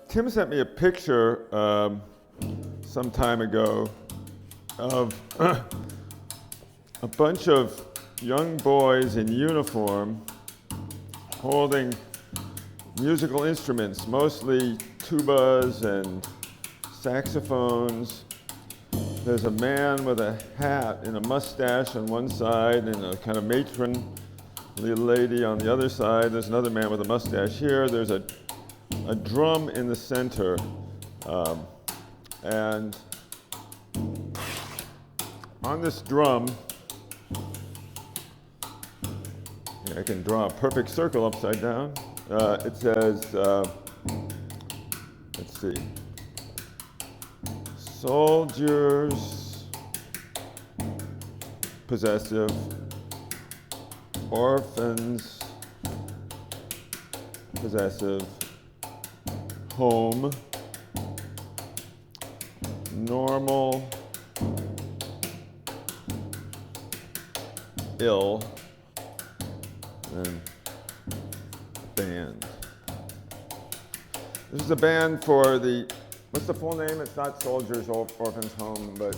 Tim sent me a picture some time ago of a bunch of young boys in uniform holding musical instruments, mostly tubas and saxophones. There's a man with a hat and a mustache on one side and a kind of matronly lady on the other side. There's another man with a mustache here. There's a drum in the center. And on this drum, I can draw a perfect circle upside down. It says, let's see, soldiers, possessive, orphans, possessive, home, normal, ill, and band. This is a band for the, what's the full name? It's not Soldiers, Orphans, Home, but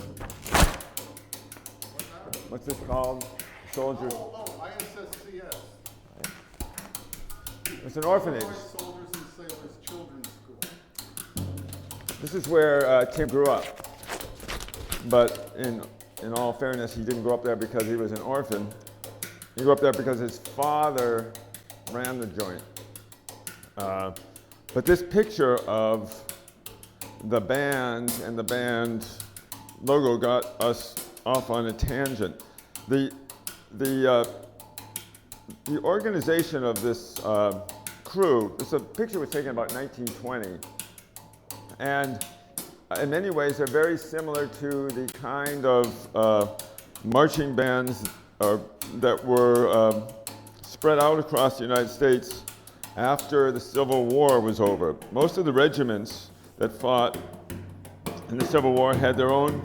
what's this called? Soldiers. ISSCS. It's an orphanage. Soldiers and Sailors Children's School. This is where Tim grew up. But in all fairness, he didn't grow up there because he was an orphan. He grew up there because his father ran the joint. But this picture of the band and the band logo got us off on a tangent. The organization of this crew, this picture was taken about 1920, and in many ways they're very similar to the kind of marching bands that were spread out across the United States after the Civil War was over. Most of the regiments that fought in the Civil War had their own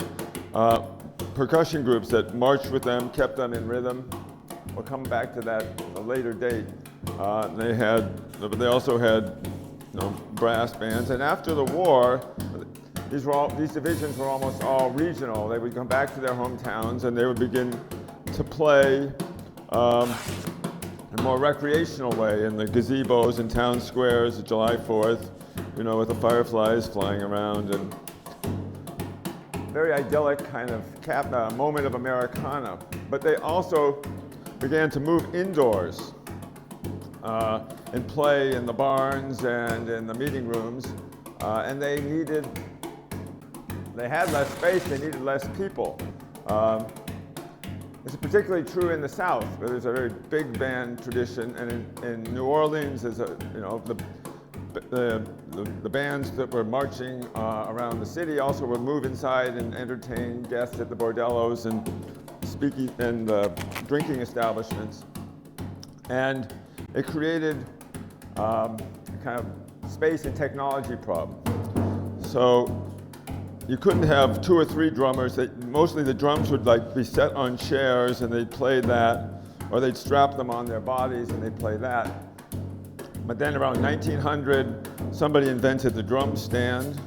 percussion groups that marched with them, kept them in rhythm. We'll come back to that at a later date. They also had brass bands, and after the war, these divisions were almost all regional. They would come back to their hometowns and they would begin to play in a more recreational way in the gazebos and town squares, July 4th, with the fireflies flying around, and very idyllic kind of moment of Americana. But they also began to move indoors and play in the barns and in the meeting rooms, and they had less space, they needed less people. This is particularly true in the South, where there's a very big band tradition, and in New Orleans, there's the bands that were marching around the city also would move inside and entertain guests at the bordellos and speaking and drinking establishments, and it created a kind of space and technology problem. So you couldn't have 2 or 3 drummers. Mostly the drums would be set on chairs and they'd play that, or they'd strap them on their bodies and they'd play that. But then around 1900, somebody invented the drum stand,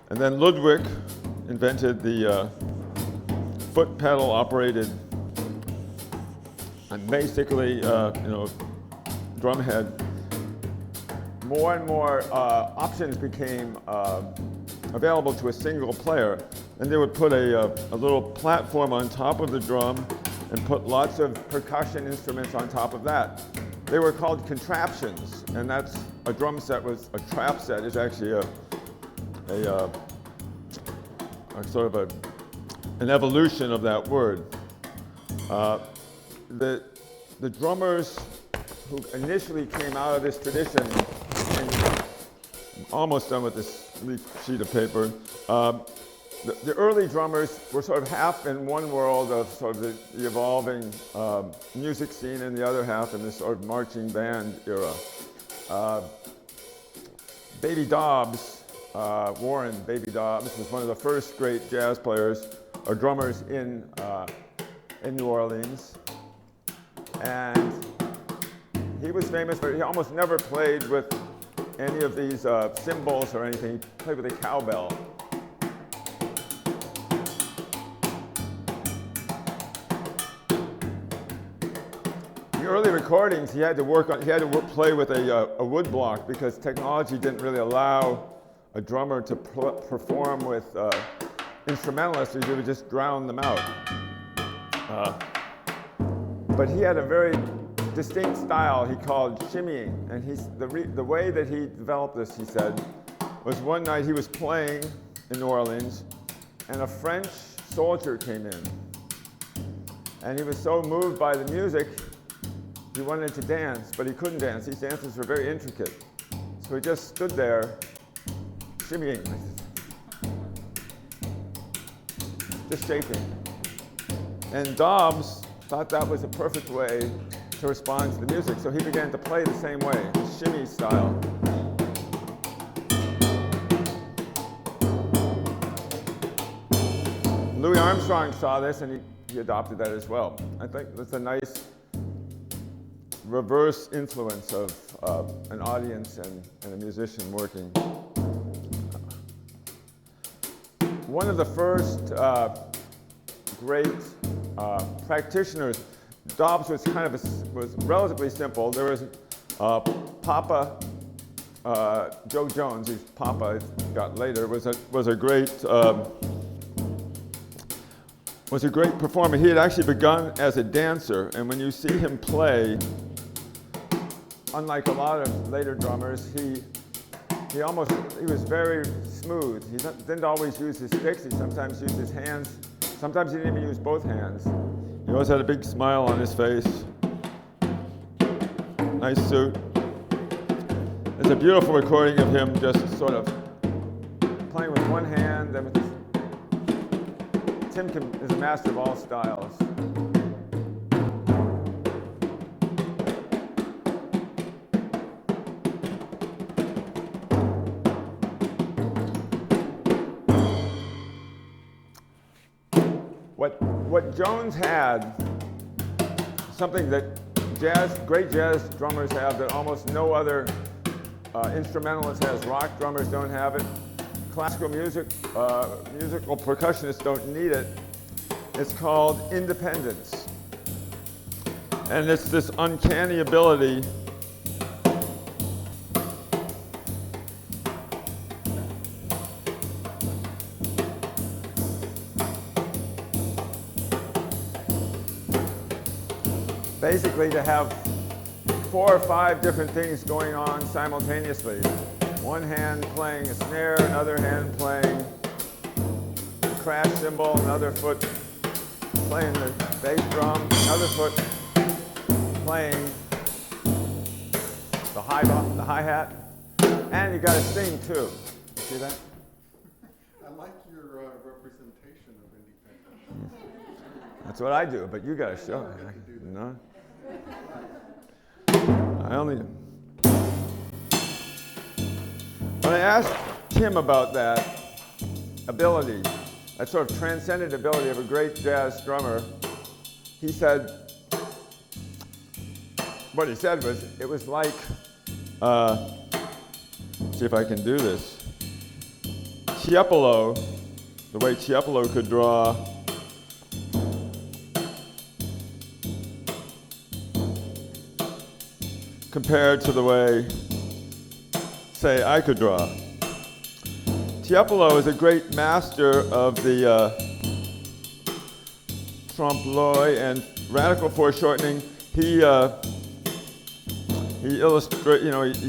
and then Ludwig invented the foot pedal operated, and basically, drum head. More and more options became available to a single player, and they would put a little platform on top of the drum and put lots of percussion instruments on top of that. They were called contraptions, and that's a drum set was a trap set is actually a sort of an evolution of that word. The drummers who initially came out of this tradition, and almost done with this sheet of paper, the early drummers were sort of half in one world of sort of the evolving music scene, and the other half in this sort of marching band era. Baby Dobbs, Warren Baby Dobbs, was one of the first great jazz players or drummers in New Orleans, and he was famous for he almost never played with any of these cymbals or anything. He played with a cowbell. The early recordings, he had to play with a wood block because technology didn't really allow a drummer to perform with instrumentalists, or he would just drown them out. But he had a very distinct style he called shimmying, and the way that he developed this, he said, was one night he was playing in New Orleans, and a French soldier came in, and he was so moved by the music, he wanted to dance, but he couldn't dance. These dances were very intricate, so he just stood there, shimmying, just shaking. And Dobbs thought that was a perfect way to respond to the music, so he began to play the same way, the shimmy style. Louis Armstrong saw this and he adopted that as well. I think that's a nice reverse influence of an audience and a musician working. One of the first great practitioners, Dobbs was was relatively simple. There was Papa Joe Jones, whose Papa got later, was a great performer. He had actually begun as a dancer, and when you see him play, unlike a lot of later drummers, he was very smooth. He didn't always use his sticks. He sometimes used his hands. Sometimes he didn't even use both hands. He always had a big smile on his face. Nice suit. There's a beautiful recording of him just sort of playing with one hand. And Tim is a master of all styles. What Jones had, something that great jazz drummers have that almost no other instrumentalist has. Rock drummers don't have it. Classical musical percussionists don't need it. It's called independence. And it's this uncanny ability basically to have 4 or 5 different things going on simultaneously. One hand playing a snare, another hand playing the crash cymbal, another foot playing the bass drum, another foot playing the hi-hat, and you got to sing too. See that? I like your representation of independence. That's what I do, but you got to show me. No? When I asked Tim about that ability, that sort of transcendent ability of a great jazz drummer, he said, what he said was, it was like, see if I can do this. Tiepolo, the way Tiepolo could draw compared to the way, say, I could draw. Tiepolo is a great master of the trompe-l'oeil and radical foreshortening. He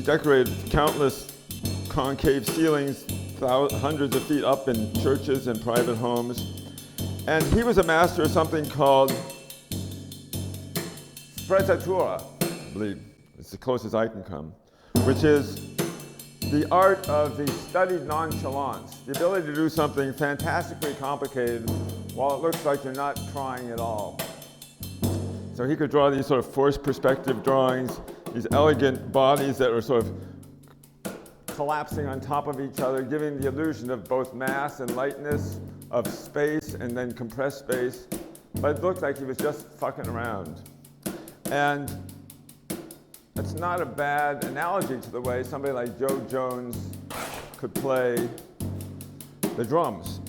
decorated countless concave ceilings, hundreds of feet up in churches and private homes. And he was a master of something called sprezzatura, I believe. It's the closest I can come, which is the art of the studied nonchalance, the ability to do something fantastically complicated while it looks like you're not trying at all. So he could draw these sort of forced perspective drawings, these elegant bodies that were sort of collapsing on top of each other, giving the illusion of both mass and lightness, of space and then compressed space. But it looked like he was just fucking around. And That's not a bad analogy to the way somebody like Joe Jones could play the drums.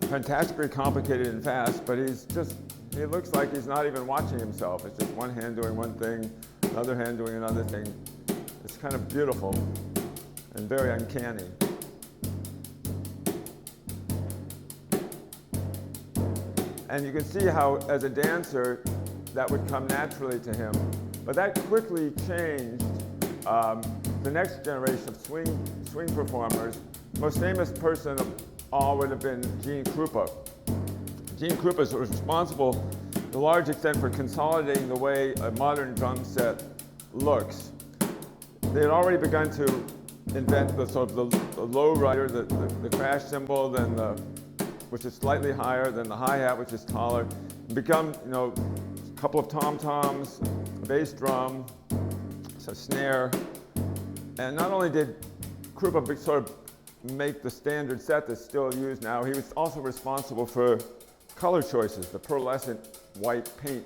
Fantastically complicated and fast, but he looks like he's not even watching himself. It's just one hand doing one thing, another hand doing another thing. It's kind of beautiful and very uncanny. And you can see how, as a dancer, that would come naturally to him. But that quickly changed the next generation of swing performers. The most famous person of all would have been Gene Krupa. Gene Krupa was responsible to a large extent for consolidating the way a modern drum set looks. They had already begun to invent the sort of the low rider, the crash cymbal, then which is slightly higher than the hi-hat, which is taller. Become, a couple of tom-toms, a bass drum, a snare. And not only did Krupa sort of make the standard set that's still used now, he was also responsible for color choices. The pearlescent white paint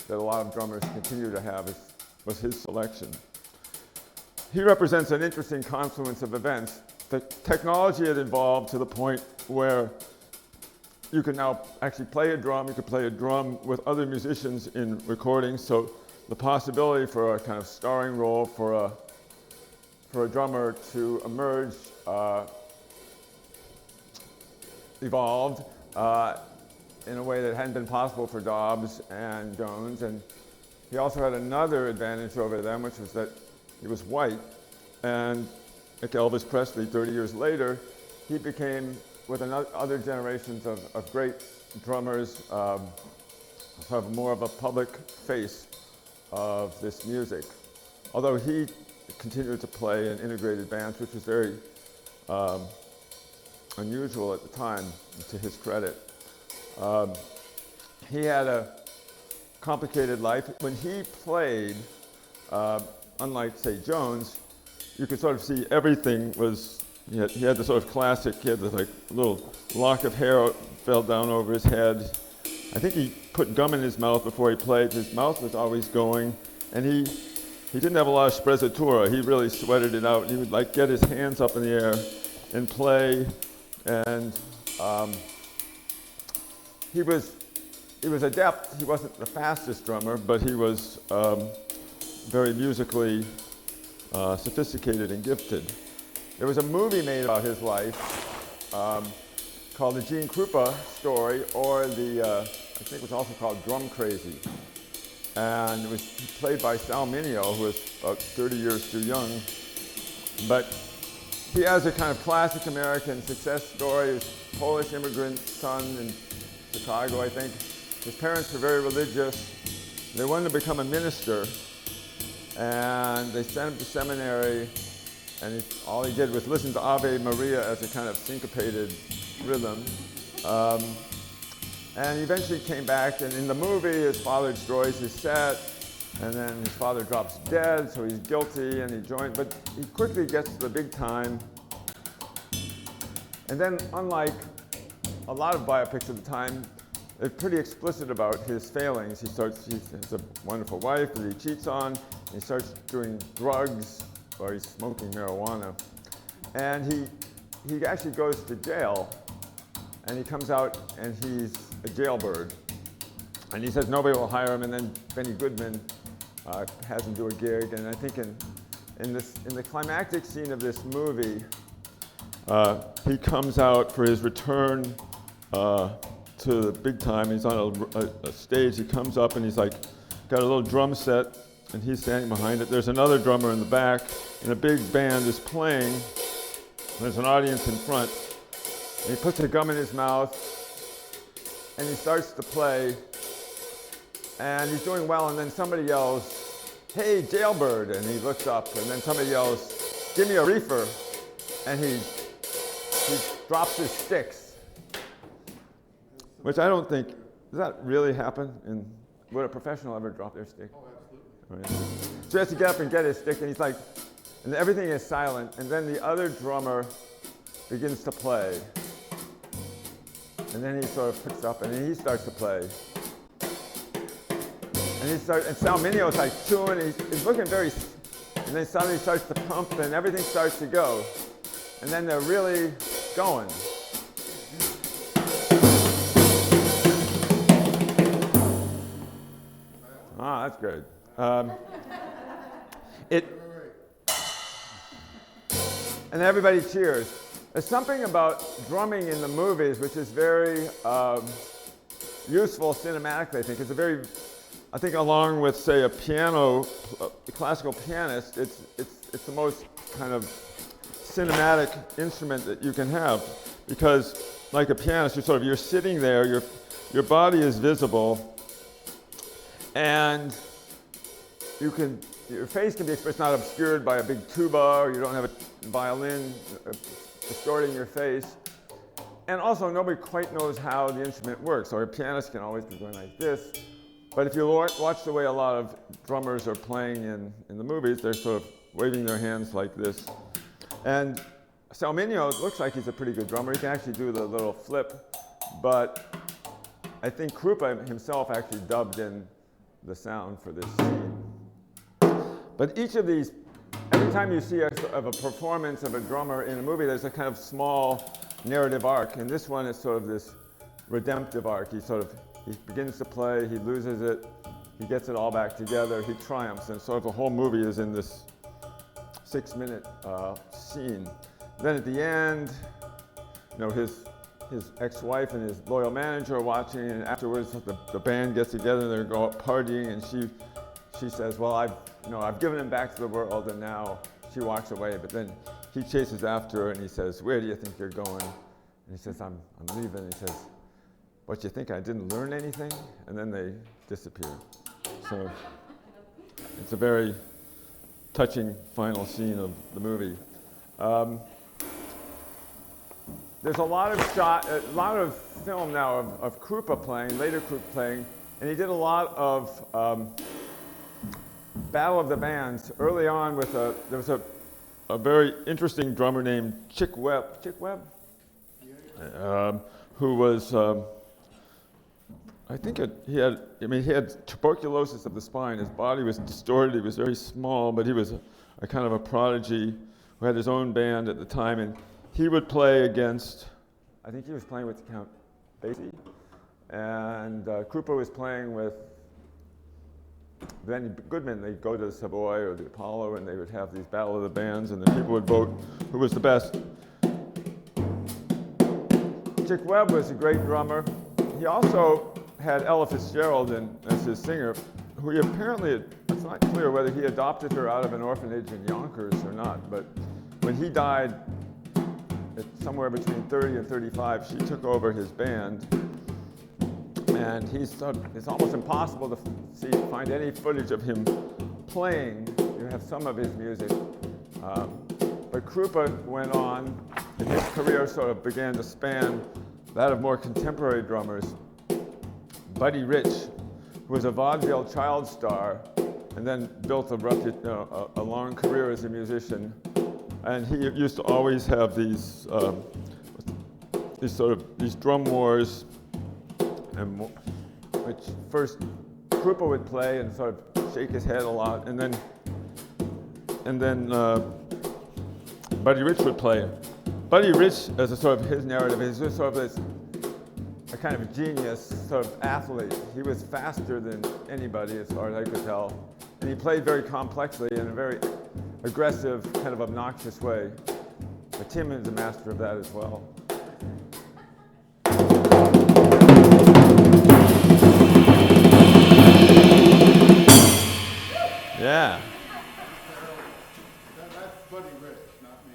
that a lot of drummers continue to have was his selection. He represents an interesting confluence of events. The technology had evolved to the point where you can now actually play a drum. You could play a drum with other musicians in recordings. So the possibility for a kind of starring role for a drummer to emerge evolved in a way that hadn't been possible for Dobbs and Jones. And he also had another advantage over them, which was that he was white. And like Elvis Presley, 30 years later, he became, with other generations of great drummers, sort of more of a public face of this music. Although he continued to play in integrated bands, which was very unusual at the time, to his credit. He had a complicated life. When he played, unlike, say, Jones, you could sort of see everything was, he had the sort of classic, he had this like little lock of hair fell down over his head. I think he put gum in his mouth before he played. His mouth was always going, and he didn't have a lot of sprezzatura. He really sweated it out. He would like get his hands up in the air and play, and he was adept. He wasn't the fastest drummer, but he was very musically sophisticated and gifted. There was a movie made about his life called The Gene Krupa Story, or I think it was also called Drum Crazy. And it was played by Sal Mineo, who was about 30 years too young. But he has a kind of classic American success story. He was a Polish immigrant son in Chicago, I think. His parents were very religious. They wanted to become a minister, and they sent him to seminary, and all he did was listen to Ave Maria as a kind of syncopated rhythm. And he eventually came back, and in the movie, his father destroys his set, and then his father drops dead, so he's guilty, and he joined, but he quickly gets to the big time. And then, unlike a lot of biopics at the time, they're pretty explicit about his failings. He has a wonderful wife that he cheats on, he starts doing drugs, or he's smoking marijuana. And he actually goes to jail, and he comes out and he's a jailbird. And he says nobody will hire him, and then Benny Goodman has him do a gig. And I think in the climactic scene of this movie, he comes out for his return to the big time. He's on a stage. He comes up and he's like got a little drum set, and he's standing behind it. There's another drummer in the back, and a big band is playing. There's an audience in front. And he puts a gum in his mouth, and he starts to play, and he's doing well, and then somebody yells, "Hey, jailbird," and he looks up, and then somebody yells, "Give me a reefer," and he drops his sticks, which I don't think, does that really happen? Would a professional ever drop their stick? Oh, absolutely. Right. So he has to get up and get his stick, and he's like, and everything is silent, and then the other drummer begins to play. And then he sort of picks up and he starts to play. And Sal Mineo's like chewing, he's looking very and then suddenly starts to pump, and everything starts to go. And then they're really going. Ah, that's good. And everybody cheers. There's something about drumming in the movies which is very useful cinematically, I think. It's a very, I think along with, say, a piano, a classical pianist, it's the most kind of cinematic instrument that you can have. Because like a pianist, you're sitting there, your body is visible, and your face can be expressed, not obscured by a big tuba, or you don't have a violin distorting your face. And also, nobody quite knows how the instrument works. So a pianist can always be going like this. But if you watch the way a lot of drummers are playing in the movies, they're sort of waving their hands like this. And Spelios looks like he's a pretty good drummer. He can actually do the little flip. But I think Krupa himself actually dubbed in the sound for this scene. But each of these, every time you see a performance of a drummer in a movie, there's a kind of small narrative arc. And this one is sort of this redemptive arc. He begins to play, he loses it, he gets it all back together, he triumphs. And sort of the whole movie is in this 6-minute scene. Then at the end, his ex-wife and his loyal manager are watching, and afterwards the band gets together and they're go out partying, and she says, well, I've given him back to the world, and now she walks away. But then he chases after her and he says, where do you think you're going? And he says, I'm leaving. And he says, what, you think I didn't learn anything? And then they disappear. So it's a very touching final scene of the movie. There's a lot of film now of Krupa playing, later Krupa playing, and he did a lot of Battle of the Bands early on with there was a very interesting drummer named Chick Webb, who was, he had tuberculosis of the spine. His body was distorted. He was very small, but he was a kind of a prodigy who had his own band at the time, and he would play against, I think he was playing with Count Basie, and Krupa was playing with Benny Goodman. They'd go to the Savoy or the Apollo, and they would have these Battle of the Bands, and then people would vote who was the best. Chick Webb was a great drummer. He also had Ella Fitzgerald as his singer, who he apparently, it's not clear whether he adopted her out of an orphanage in Yonkers or not, but when he died, at somewhere between 30 and 35, she took over his band. And it's almost impossible to find any footage of him playing. You have some of his music. But Krupa went on, and his career sort of began to span that of more contemporary drummers. Buddy Rich, who was a vaudeville child star, and then built a long career as a musician. And he used to always have these drum wars, and which first Krupa would play and sort of shake his head a lot, and then Buddy Rich would play. Buddy Rich, as a sort of his narrative, is just sort of a kind of genius, sort of athlete. He was faster than anybody, as far as I could tell, and he played very complexly in a very aggressive, kind of obnoxious way. But Tim is a master of that as well. Yeah. That's Buddy Rich, not me.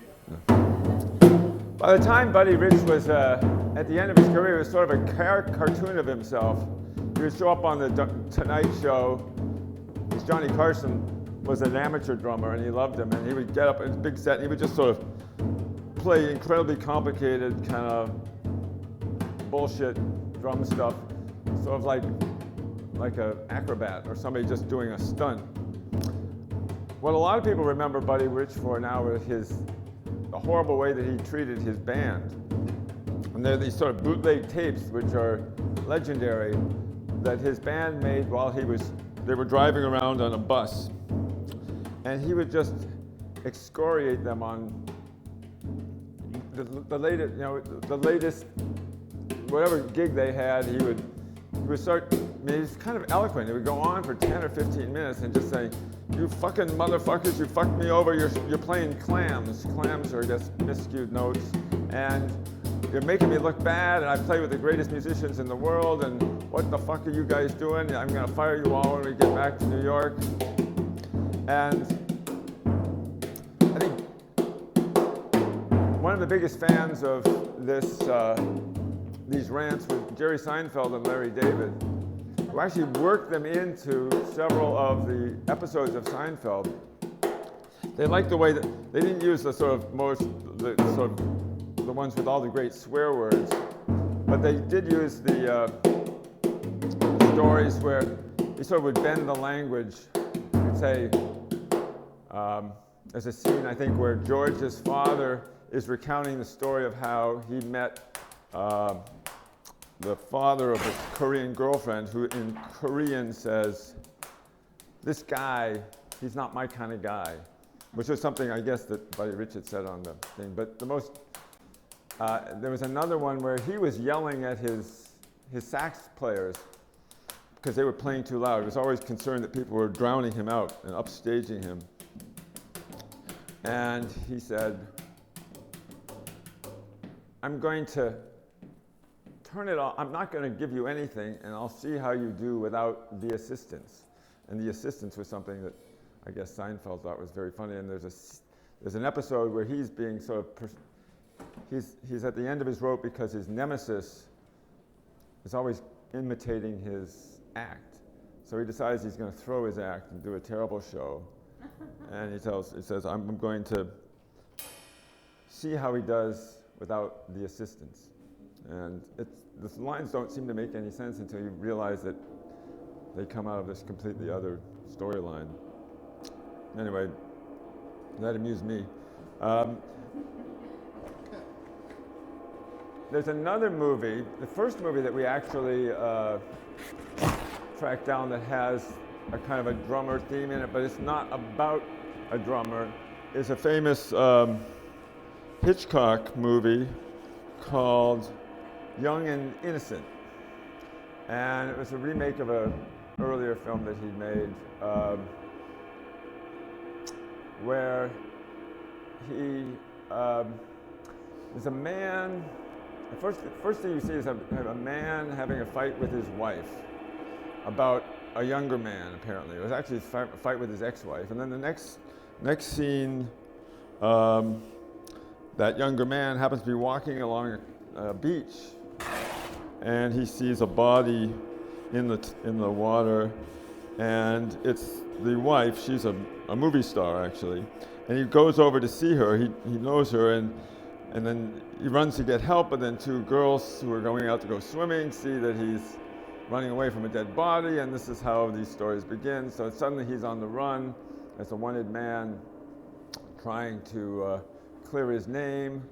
By the time Buddy Rich was at the end of his career, he was sort of a cartoon of himself. He would show up on the Tonight Show, because Johnny Carson was an amateur drummer, and he loved him, and he would get up in his big set, and he would just sort of play incredibly complicated kind of bullshit drum stuff, sort of like an acrobat or somebody just doing a stunt. What a lot of people remember Buddy Rich for now is the horrible way that he treated his band. And there are these sort of bootleg tapes which are legendary that his band made while they were driving around on a bus. and he would just excoriate them on the latest, the latest, whatever gig they had. He would start. I mean, he's kind of eloquent. He would go on for 10 or 15 minutes and just say, "You fucking motherfuckers, you fucked me over. You're playing clams. Clams are just miscued notes, and you're making me look bad. And I play with the greatest musicians in the world. And what the fuck are you guys doing? I'm gonna fire you all when we get back to New York." And I think one of the biggest fans of these rants was Jerry Seinfeld and Larry David, who actually worked them into several of the episodes of Seinfeld. They liked the way that they didn't use the ones with all the great swear words, but they did use the stories where he sort of would bend the language. You'd say, there's a scene, I think, where George's father is recounting the story of how he met the father of a Korean girlfriend, who in Korean says, "This guy, he's not my kind of guy," which was something, I guess, that Buddy Richard said on the thing. But there was another one where he was yelling at his sax players because they were playing too loud. He was always concerned that people were drowning him out and upstaging him. And he said, "I'm going to turn it off. I'm not going to give you anything, and I'll see how you do without the assistance." And the assistance was something that I guess Seinfeld thought was very funny. And there's an episode where he's being sort of he's at the end of his rope because his nemesis is always imitating his act. So he decides he's going to throw his act and do a terrible show. And he says, "I'm going to see how he does without the assistance." And the lines don't seem to make any sense until you realize that they come out of this completely other storyline. Anyway, that amused me. There's another movie, the first movie that we actually tracked down that has a kind of a drummer theme in it, but it's not about a drummer, is a famous Hitchcock movie called Young and Innocent. And it was a remake of an earlier film that he'd made where there's a man. The first thing you see is a man having a fight with his wife about a younger man, apparently. It was actually a fight with his ex-wife. And then the next scene, that younger man happens to be walking along a beach, and he sees a body in the water, and it's the wife. She's a movie star, actually. And he goes over to see her. He knows her, and then he runs to get help, and then two girls who are going out to go swimming see that he's running away from a dead body, and this is how these stories begin. So suddenly he's on the run as a wanted man trying to clear his name.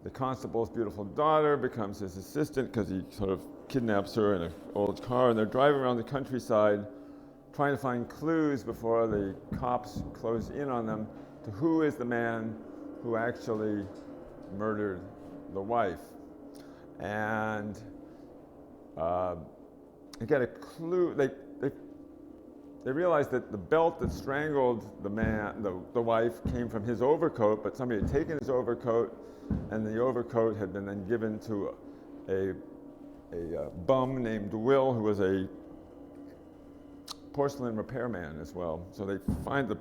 The constable's beautiful daughter becomes his assistant because he sort of kidnaps her in an old car, and they're driving around the countryside trying to find clues before the cops close in on them to who is the man who actually murdered the wife. And they get a clue. They realize that the belt that strangled the wife came from his overcoat, but somebody had taken his overcoat, and the overcoat had been then given to a bum named Will, who was a porcelain repairman as well. So they find the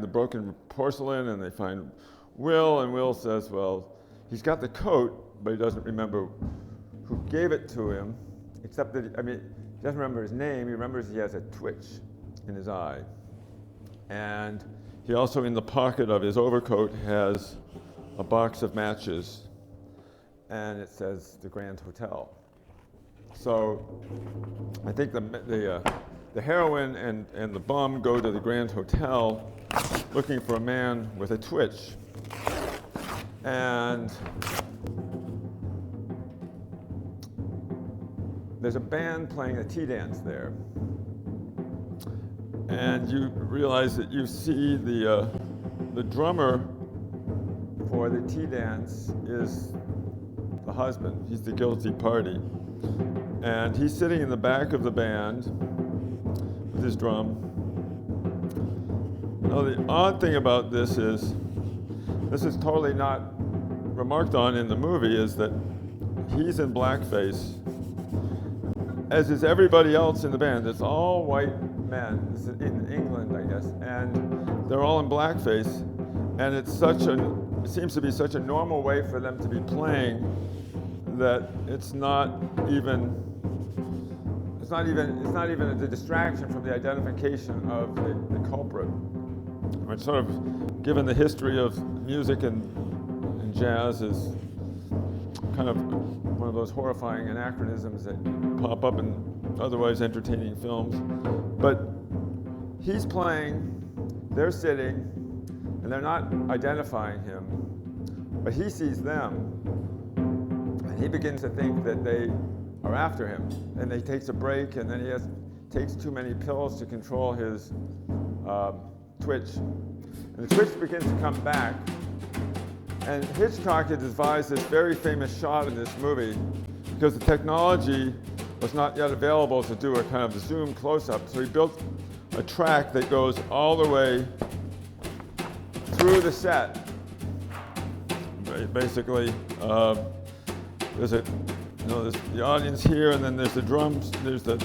broken porcelain, and they find Will, and Will says, well, he's got the coat, but he doesn't remember who gave it to him, except that, he doesn't remember his name. He remembers he has a twitch in his eye. And he also, in the pocket of his overcoat, has a box of matches, and it says the Grand Hotel. So I think the heroine and the bum go to the Grand Hotel looking for a man with a twitch. And there's a band playing a tea dance there. and you realize that you see the drummer for the tea dance is the husband. He's the guilty party. And he's sitting in the back of the band with his drum. Now, the odd thing about this is totally not remarked on in the movie, is that he's in blackface, as is everybody else in the band. It's all white men. This is in England, I guess. And they're all in blackface. And it seems to be such a normal way for them to be playing that it's not even a distraction from the identification of the culprit. It's sort of, given the history of music and jazz, is kind of one of those horrifying anachronisms that pop up in otherwise entertaining films. But he's playing, they're sitting, and they're not identifying him, but he sees them, and he begins to think that they are after him. And he takes a break, and then he takes too many pills to control his twitch. And the twitch begins to come back. And Hitchcock had devised this very famous shot in this movie because the technology was not yet available to do a kind of zoom close-up. So he built a track that goes all the way through the set. Basically, there's the audience here, and then there's the drums, there's the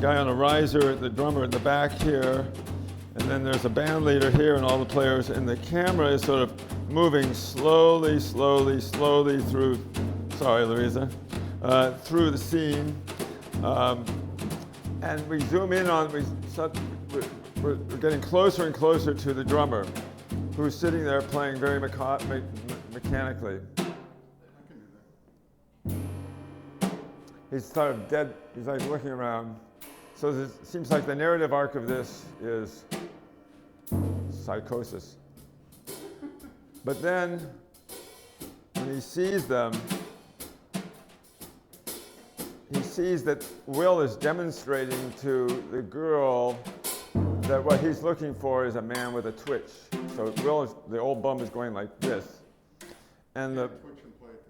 guy on a riser, the drummer in the back here, and then there's a band leader here and all the players, and the camera is sort of moving slowly through, sorry, Louisa, through the scene. And we zoom in on, we're getting closer and closer to the drummer, who's sitting there playing very mechanically. He's sort of dead, he's like looking around. So it seems like the narrative arc of this is psychosis. But then, when he sees them, he sees that Will is demonstrating to the girl that what he's looking for is a man with a twitch. So the old bum is going like this. And the Twitch and play at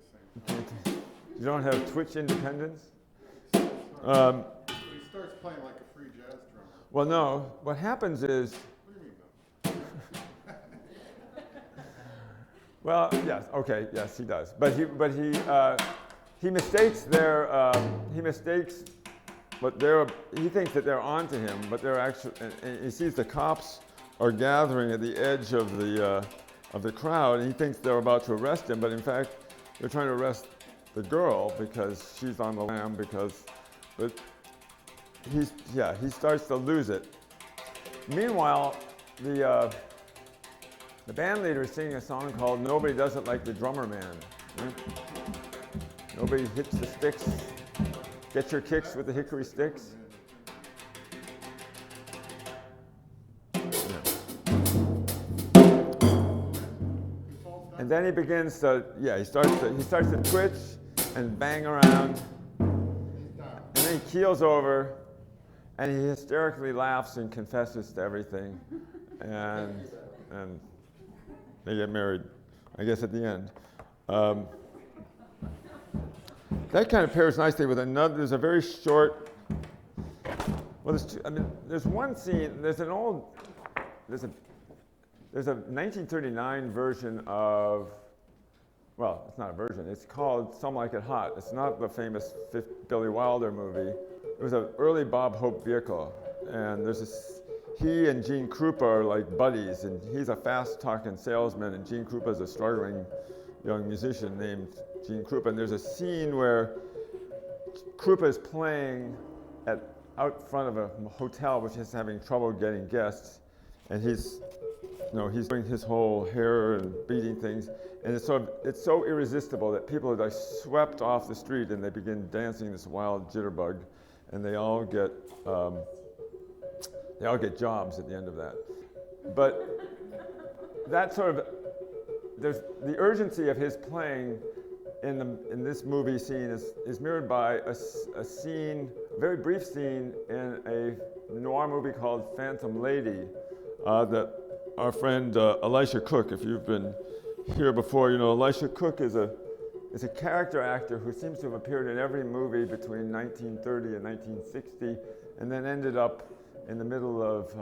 the same time. you don't have twitch independence? He starts playing like a free jazz drummer. Well, no. What happens is, What do you mean, though? well, yes, okay, yes, he does. But he mistakes he thinks that they're onto him, but they're actually, and he sees the cops are gathering at the edge of the crowd, and he thinks they're about to arrest him, but in fact, they're trying to arrest the girl because she's on the lam, but he starts to lose it. Meanwhile, the band leader is singing a song called "Nobody Does It Like the Drummer Man." Right? Nobody hits the sticks. Get your kicks with the hickory sticks. And then he begins to, he starts to twitch and bang around. And then he keels over, and he hysterically laughs and confesses to everything. And they get married, I guess, at the end. That kind of pairs nicely with another. There's a very short. Well, there's one scene. There's a 1939 version of. Well, it's not a version. It's called "Some Like It Hot." It's not the famous Billy Wilder movie. It was an early Bob Hope vehicle, and he and Gene Krupa are like buddies, and he's a fast-talking salesman, and Gene Krupa is a struggling young musician named Gene Krupa. And there's a scene where Krupa is playing out front of a hotel which is having trouble getting guests, and he's doing his whole hair and beating things, and it's so irresistible that people are like swept off the street and they begin dancing this wild jitterbug, and they all get jobs at the end of that. But that sort of, there's the urgency of his playing in this movie scene is mirrored by a scene, a very brief scene in a noir movie called Phantom Lady that our friend Elisha Cook, if you've been here before, you know Elisha Cook is a character actor who seems to have appeared in every movie between 1930 and 1960, and then ended up in the middle of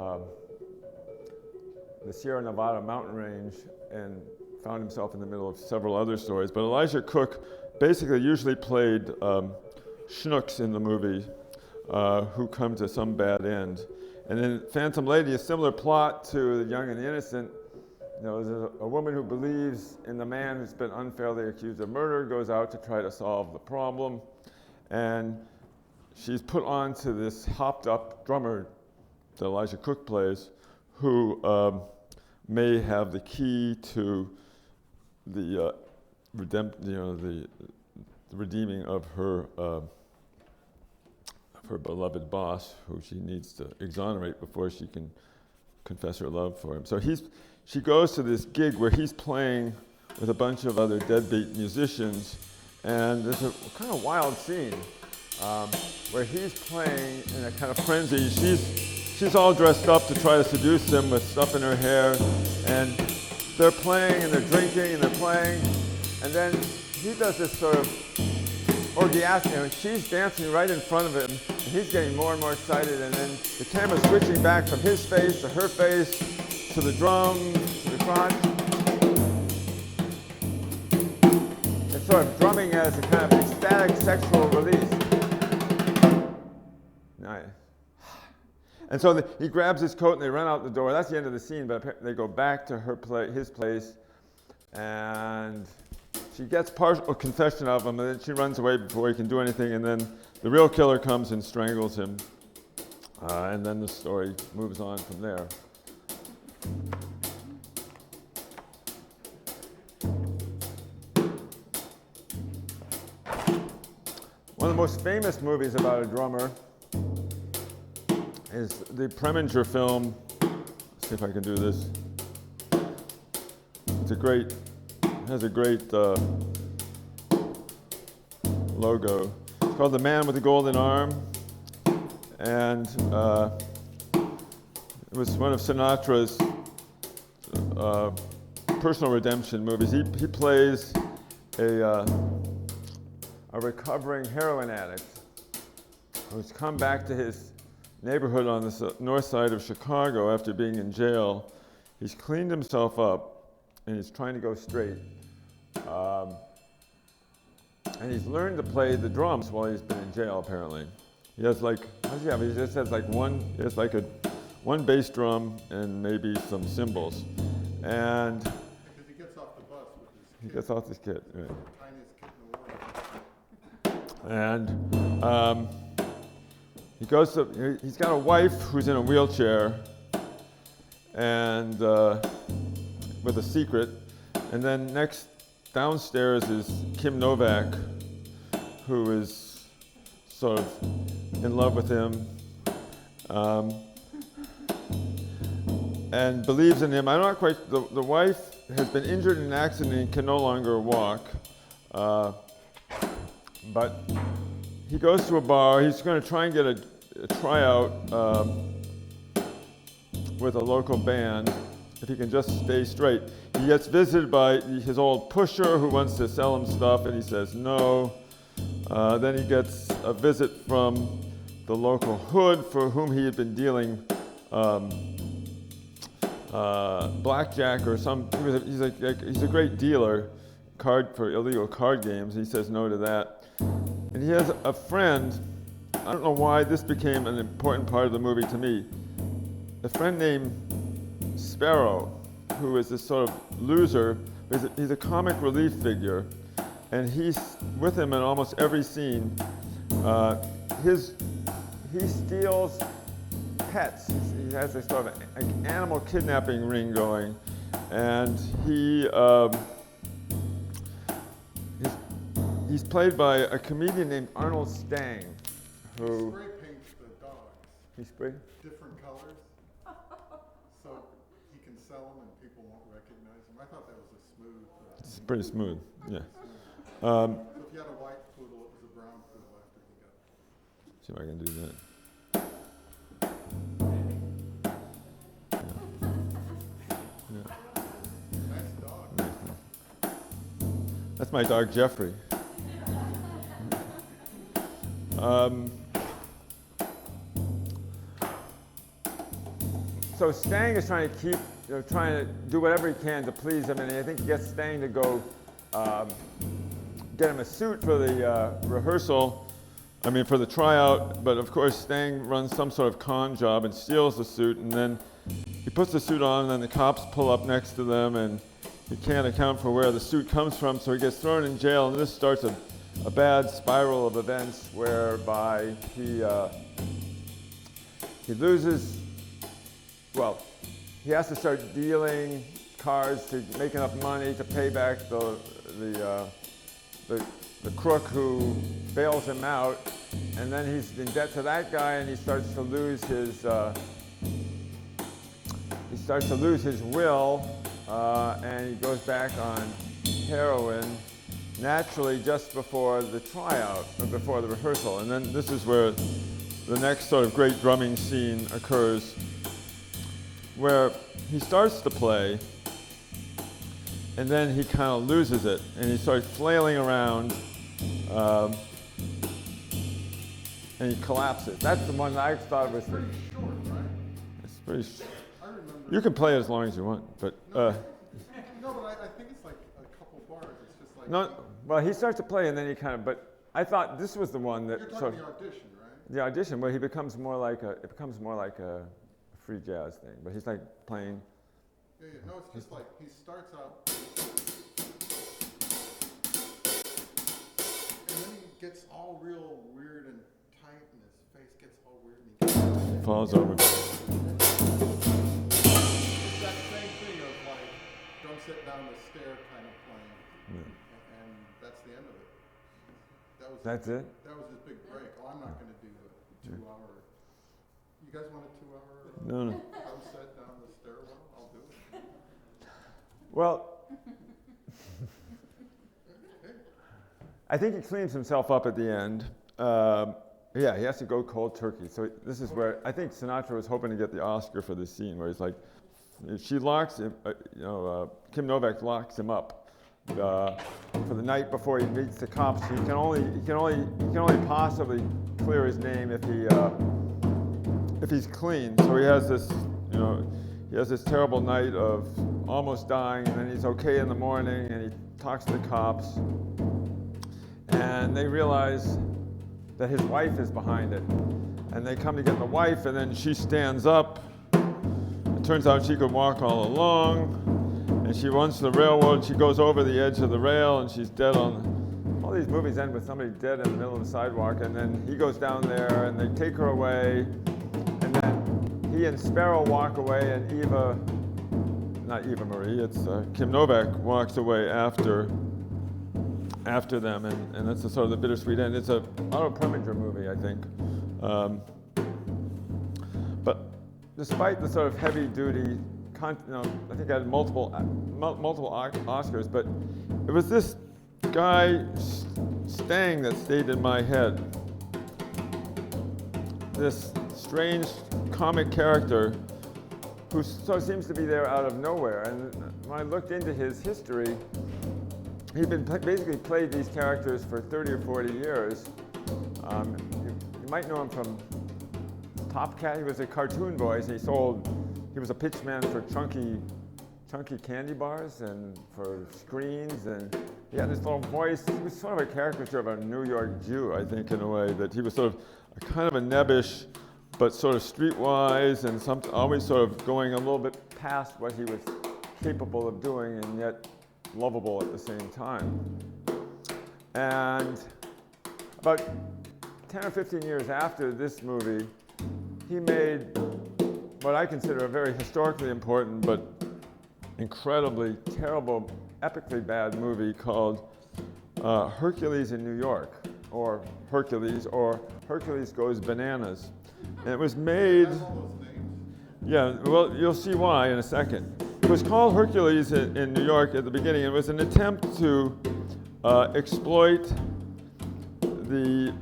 the Sierra Nevada mountain range and found himself in the middle of several other stories. But Elisha Cook basically usually played schnooks in the movie who come to some bad end. And in Phantom Lady, a similar plot to The Young and the Innocent. You know, there's a woman who believes in the man who's been unfairly accused of murder, goes out to try to solve the problem, and she's put on to this hopped-up drummer that Elisha Cook plays, who may have the key to the the redeeming of her beloved boss, who she needs to exonerate before she can confess her love for him. So she goes to this gig where he's playing with a bunch of other deadbeat musicians, and there's a kind of wild scene where he's playing in a kind of frenzy. She's all dressed up to try to seduce him with stuff in her hair, and they're playing and they're drinking and they're playing, and then he does this sort of orgiastic, and she's dancing right in front of him, and he's getting more and more excited, and then the camera's switching back from his face to her face, to the drums, to the crotch. It's sort of drumming as a kind of ecstatic sexual release. Nice. And so he grabs his coat and they run out the door. That's the end of the scene, but they go back to his place, and she gets partial confession of him, and then she runs away before he can do anything, and then the real killer comes and strangles him, and then the story moves on from there. One of the most famous movies about a drummer is the Preminger film. Let's see if I can do this. It has a great logo. It's called The Man with the Golden Arm, and it was one of Sinatra's personal redemption movies. He plays a recovering heroin addict who's come back to his neighborhood on the north side of Chicago after being in jail. He's cleaned himself up and he's trying to go straight. And he's learned to play the drums while he's been in jail, apparently. He has like, he just has like one bass drum and maybe some cymbals. And Because he gets off the bus with his kid. He gets off his kid, right. Tiniest kid in the world. And he's got a wife who's in a wheelchair and with a secret. And then next downstairs is Kim Novak, who is sort of in love with him and believes in him. I'm not quite, the wife has been injured in an accident and can no longer walk. But he goes to a bar. He's going to try and get a tryout with a local band if he can just stay straight. He gets visited by his old pusher who wants to sell him stuff, and he says no. Then he gets a visit from the local hood for whom he had been dealing blackjack or some. He's a great dealer, for illegal card games. He says no to that. And he has a friend. I don't know why this became an important part of the movie to me. A friend named Sparrow, who is this sort of loser. He's a comic relief figure, and he's with him in almost every scene. He steals pets. He has a sort of an animal kidnapping ring going, and he's played by a comedian named Arnold Stang, who Spray paints the dogs. he sprayed. Different colors, so he can sell them and people won't recognize them. I thought that was a smooth. It's pretty smooth, yeah. So if you had a white poodle, it was a brown poodle after he got. See if I can do that. That's my dog Jeffrey. So Stang is trying to keep, trying to do whatever he can to please him, and I think he gets Stang to go get him a suit for the rehearsal. I mean, for the tryout. But of course, Stang runs some sort of con job and steals the suit, and then he puts the suit on, and then the cops pull up next to them, and he can't account for where the suit comes from, so he gets thrown in jail, and this starts a bad spiral of events whereby he loses. Well, he has to start dealing cards to make enough money to pay back the crook who bails him out, and then he's in debt to that guy, and he starts to lose his will, and he goes back on heroin naturally just before the tryout, or before the rehearsal, and then this is where the next sort of great drumming scene occurs, where he starts to play, and then he kind of loses it, and he starts flailing around, and he collapses. That's the one that I thought was Pretty short, right? it's pretty. I remember. You can play it as long as you want, but No, but I think it's like a couple bars. It's just like. no. Well, he starts to play, and then he kind of. But I thought this was the one that You're sort talking of the audition, right? the audition where he becomes more like a free jazz thing. But he's like playing. Yeah, yeah. No, it's just like he starts out, and then he gets all real weird and tight, and his face gets all weird, and he Falls over. It's that same thing of like, don't sit down the stair kind of playing, and that's the end of it. That's it? That was his big break. Oh, I'm not going to do a 2-hour. You guys want a 2-hour? No. Drum set down the stairwell? I'll do it. Well, I think he cleans himself up at the end. Yeah, he has to go cold turkey. So this is where I think Sinatra was hoping to get the Oscar for this scene, where he's like, she locks him, Kim Novak locks him up for the night before he meets the cops. He can only possibly clear his name if he's clean. So he has this, he has this terrible night of almost dying, and then he's okay in the morning, and he talks to the cops, and they realize that his wife is behind it, and they come to get the wife, and then she stands up. It turns out she could walk all along, and she runs to the railroad. She goes over the edge of the rail, and she's dead on. All these movies end with somebody dead in the middle of the sidewalk, and then he goes down there, and they take her away, and then he and Sparrow walk away, and not Eva Marie, it's Kim Novak walks away after them, and that's the sort of the bittersweet end. It's a Otto Preminger movie, I think. But despite the sort of heavy-duty, I think I had multiple Oscars, but it was this guy, Stang, that stayed in my head. This strange comic character who sort of seems to be there out of nowhere. And when I looked into his history, he'd been basically played these characters for 30 or 40 years. You might know him from Top Cat. He was a cartoon voice. He was a pitchman for chunky candy bars and for screens, and he had this little voice. He was sort of a caricature of a New York Jew, I think, in a way, that he was sort of a kind of a nebbish, but sort of streetwise, and always sort of going a little bit past what he was capable of doing, and yet lovable at the same time. And about 10 or 15 years after this movie, he made what I consider a very historically important but incredibly terrible, epically bad movie called Hercules in New York, or Hercules Goes Bananas. And it was made, yeah, well, you'll see why in a second. It was called Hercules in New York at the beginning. It was an attempt to exploit the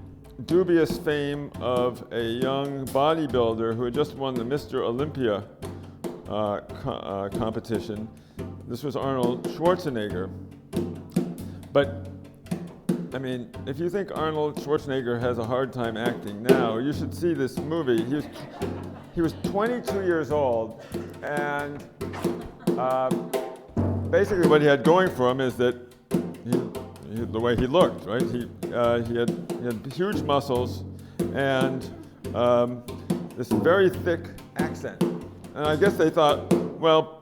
dubious fame of a young bodybuilder who had just won the Mr. Olympia competition. This was Arnold Schwarzenegger. But I mean, if you think Arnold Schwarzenegger has a hard time acting now, you should see this movie. He was 22 years old, and basically what he had going for him is that the way he looked, right? He had huge muscles and this very thick accent. And I guess they thought, well,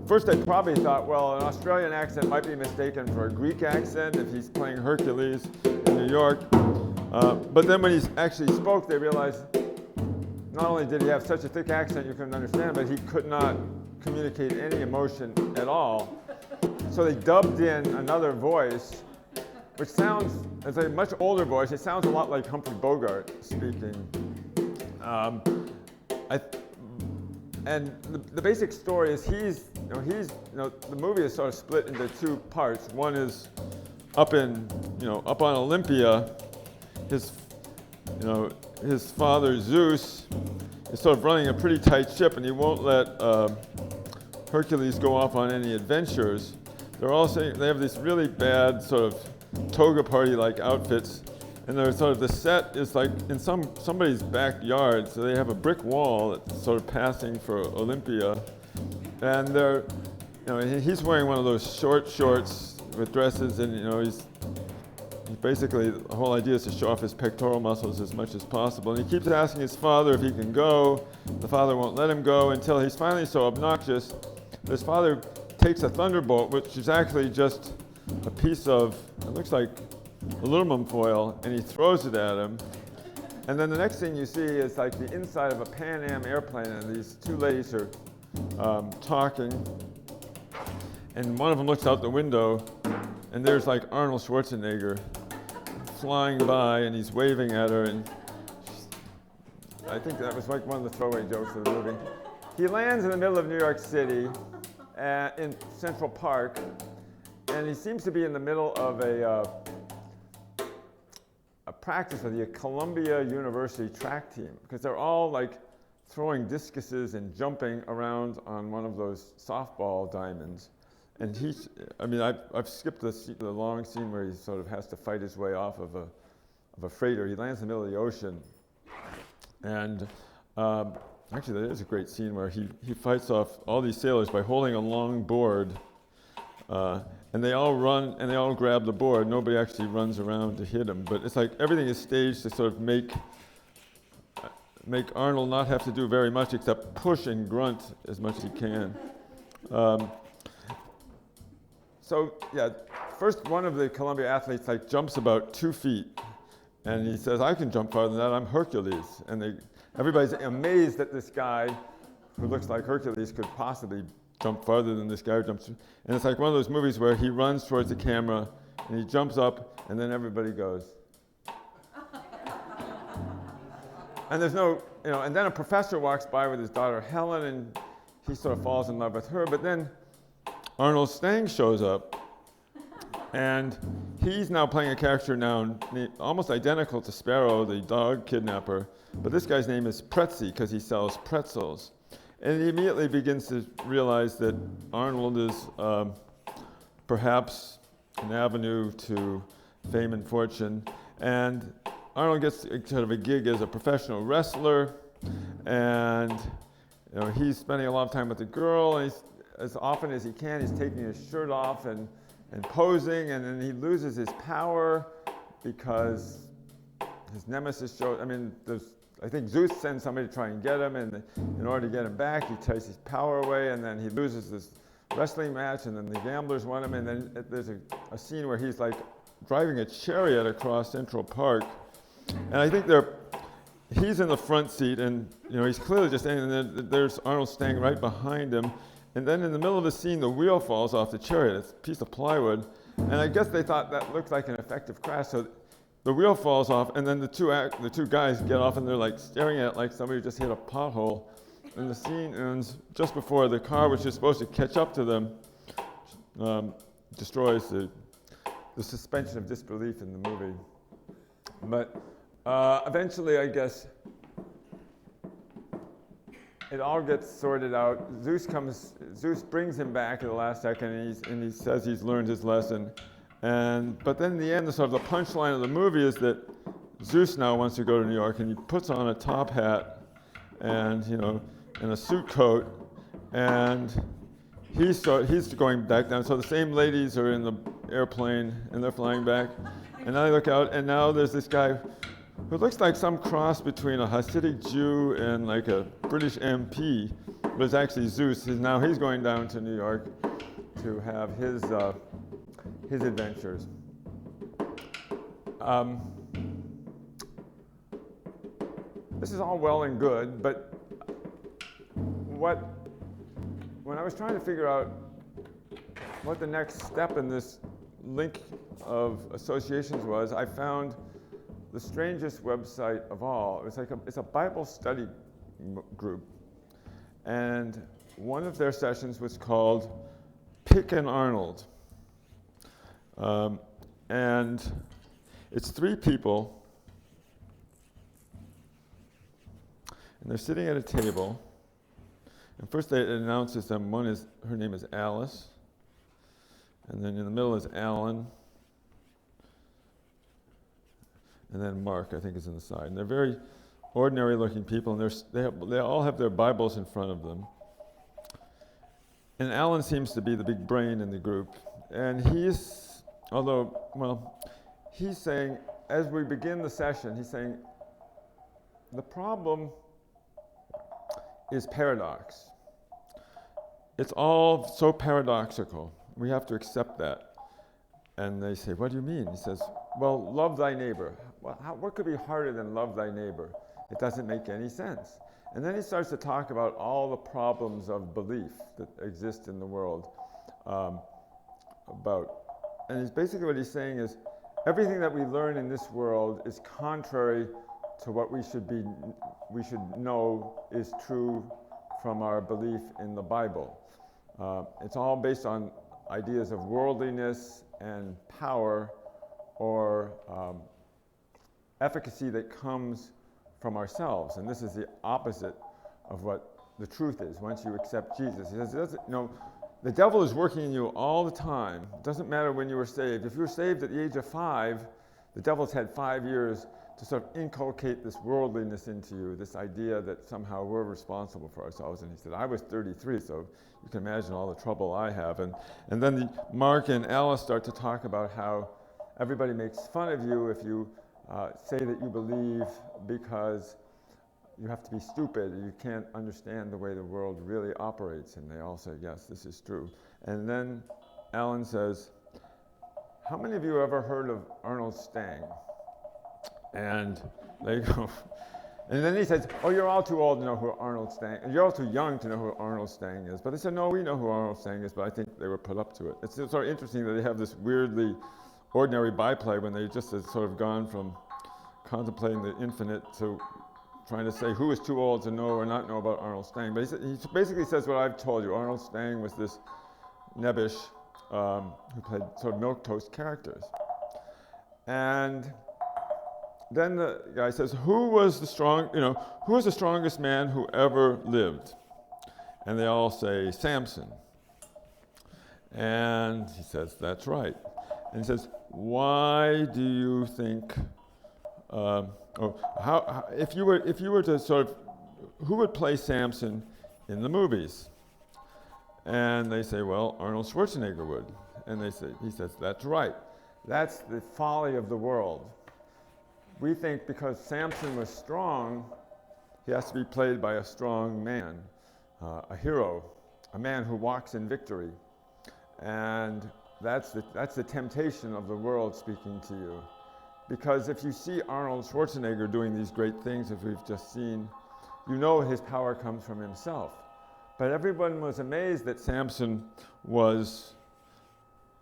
first they probably thought, well, an Australian accent might be mistaken for a Greek accent if he's playing Hercules in New York. But then when he actually spoke, they realized not only did he have such a thick accent you couldn't understand, but he could not communicate any emotion at all. So they dubbed in another voice, which sounds, it's a much older voice. It sounds a lot like Humphrey Bogart speaking. And the basic story is the movie is sort of split into two parts. One is up on Olympia. His father Zeus is sort of running a pretty tight ship, and he won't let Hercules go off on any adventures. They have these really bad sort of toga party-like outfits, and they're sort of, the set is like in somebody's backyard, so they have a brick wall that's sort of passing for Olympia, and he's wearing one of those short shorts with dresses, and he's basically, the whole idea is to show off his pectoral muscles as much as possible. And he keeps asking his father if he can go. The father won't let him go until he's finally so obnoxious that his father takes a thunderbolt, which is actually just a piece of, it looks like aluminum foil, and he throws it at him. And then the next thing you see is like the inside of a Pan Am airplane, and these two ladies are talking. And one of them looks out the window, and there's like Arnold Schwarzenegger flying by, and he's waving at her, and I think that was like one of the throwaway jokes of the movie. He lands in the middle of New York City in Central Park, and he seems to be in the middle of a practice with the Columbia University track team, because they're all like throwing discuses and jumping around on one of those softball diamonds. And I've skipped the long scene where he sort of has to fight his way off of a freighter. He lands in the middle of the ocean. And actually, that is a great scene where he fights off all these sailors by holding a long board. And they all run and they all grab the board. Nobody actually runs around to hit him. But it's like everything is staged to sort of make Arnold not have to do very much except push and grunt as much as he can. So yeah, first one of the Columbia athletes like jumps about 2 feet, and he says, "I can jump farther than that. I'm Hercules." And everybody's amazed that this guy, who looks like Hercules, could possibly jump farther than this guy who jumps. And it's like one of those movies where he runs towards the camera, and he jumps up, and then everybody goes. And there's no, and then a professor walks by with his daughter Helen, and he sort of falls in love with her, but then Arnold Stang shows up, and he's now playing a character now almost identical to Sparrow, the dog kidnapper, but this guy's name is Pretzi because he sells pretzels. And he immediately begins to realize that Arnold is perhaps an avenue to fame and fortune, and Arnold gets sort of a gig as a professional wrestler, and he's spending a lot of time with the girl, and as often as he can, he's taking his shirt off and posing, and then he loses his power because his nemesis shows. I think Zeus sends somebody to try and get him, and in order to get him back, he takes his power away, and then he loses this wrestling match, and then the gamblers want him, and then there's a scene where he's like driving a chariot across Central Park, and I think he's in the front seat, and he's clearly just standing there. There's Arnold Stang right behind him. And then in the middle of the scene, the wheel falls off the chariot. It's a piece of plywood. And I guess they thought that looked like an effective crash. So the wheel falls off, and then the two guys get off, and they're like staring at it like somebody just hit a pothole. And the scene ends just before the car, which is supposed to catch up to them, destroys the suspension of disbelief in the movie. But eventually, I guess, it all gets sorted out. Zeus brings him back at the last second, and he says he's learned his lesson. But then in the end, the sort of the punchline of the movie is that Zeus now wants to go to New York, and he puts on a top hat and and a suit coat, and he's going back down. So the same ladies are in the airplane and they're flying back, and I look out, and now there's this guy who looks like some cross between a Hasidic Jew and like a British MP, but it's actually Zeus. Now he's going down to New York to have his adventures. This is all well and good, but when I was trying to figure out what the next step in this link of associations was, I found the strangest website of all. It's a Bible study group, and one of their sessions was called Pick and Arnold. And it's 3 people, and they're sitting at a table. And first it announces them. Her name is Alice, and then in the middle is Alan, and then Mark, I think, is in the side. And they're very ordinary-looking people, and they all have their Bibles in front of them. And Alan seems to be the big brain in the group, and he's saying, as we begin the session, he's saying, the problem is paradox. It's all so paradoxical. We have to accept that. And they say, what do you mean? He says, well, love thy neighbor. Well, what could be harder than love thy neighbor? It doesn't make any sense. And then he starts to talk about all the problems of belief that exist in the world. And he's basically what he's saying is, everything that we learn in this world is contrary to what we should know is true from our belief in the Bible. It's all based on ideas of worldliness and power, or efficacy that comes from ourselves. And this is the opposite of what the truth is once you accept Jesus. He says, the devil is working in you all the time. It doesn't matter when you were saved. If you were saved at the age of 5, the devil's had 5 years to sort of inculcate this worldliness into you, this idea that somehow we're responsible for ourselves. And he said, I was 33, so you can imagine all the trouble I have. And then Mark and Alice start to talk about how everybody makes fun of you if you say that you believe, because you have to be stupid, you can't understand the way the world really operates. And they all say, yes, this is true. And then Alan says, how many of you ever heard of Arnold Stang? And they go, and then he says, oh, you're all too old to know who Arnold Stang is. You're all too young to know who Arnold Stang is. But they said, no, we know who Arnold Stang is, but I think they were put up to it. It's sort of interesting that they have this weirdly ordinary byplay when they just have sort of gone from contemplating the infinite to trying to say who is too old to know or not know about Arnold Stang. But he basically says what I've told you. Arnold Stang was this nebbish who played sort of milquetoast characters. And then the guy says, who was the strongest man who ever lived? And they all say, Samson. And he says, that's right. And he says, why do you think, if you were to sort of, who would play Samson in the movies? And they say, well, Arnold Schwarzenegger would. And he says, that's right. That's the folly of the world. We think because Samson was strong, he has to be played by a strong man, a hero, a man who walks in victory. And that's the temptation of the world speaking to you. Because if you see Arnold Schwarzenegger doing these great things, as we've just seen, you know his power comes from himself. But everyone was amazed that Samson was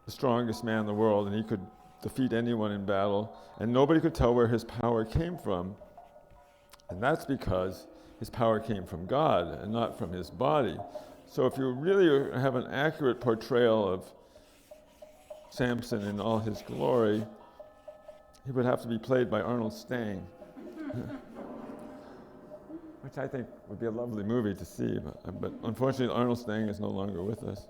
the strongest man in the world, and he could defeat anyone in battle, and nobody could tell where his power came from. And that's because his power came from God and not from his body. So if you really have an accurate portrayal of Samson in all his glory, he would have to be played by Arnold Stang, which I think would be a lovely movie to see, but unfortunately Arnold Stang is no longer with us.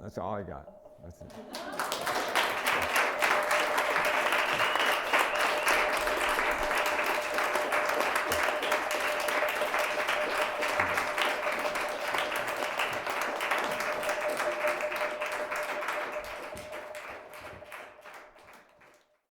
That's all I got. That's it.